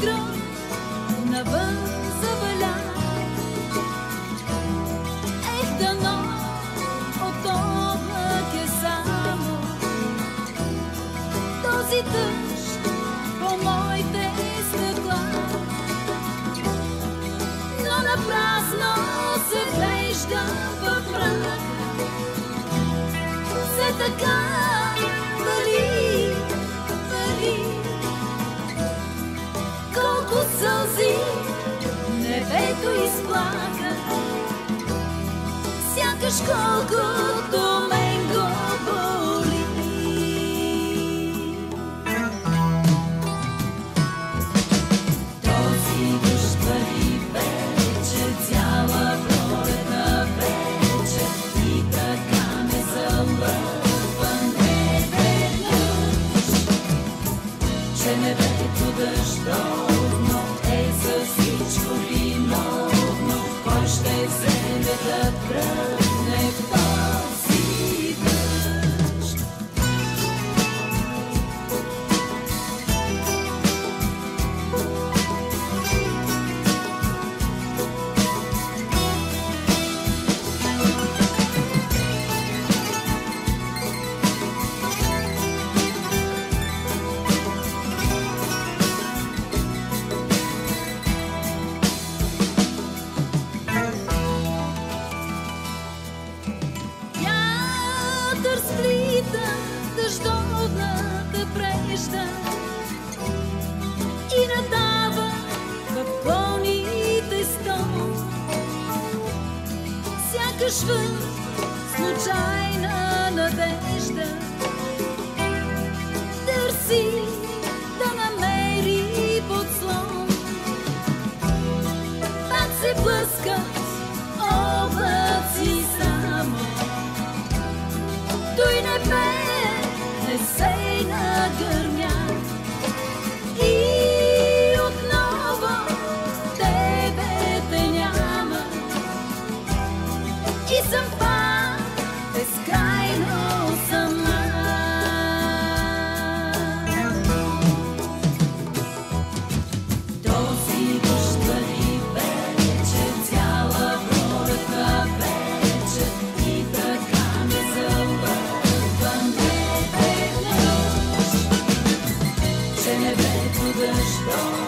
гром навън заваля. Ех, дано от облак е само този дъжд по моите стъкла, но напразно се вглеждам в мрака. Все така вали, вали, колко сълзи небето изплака, сякаш колкото мен го боли. Този дъжд вали вече цяла пролетна вечер и така ме залъгва неведнъж, че небето дъждовно е за всичко виновно. Кой ще вземе да тръгне в този дъжд? Разплита дъждовната прежда и надава в клоните стон, сякаш вън случайна надежда търси да намери подслон. Пак се блъскат облаци само, той небе не се нагърмя и отново тебе те няма и съм пак безкрайно сама. Този дъжд вали вече цяла пролетна вечер и така ме залъгва неведнъж, че небето дъждовно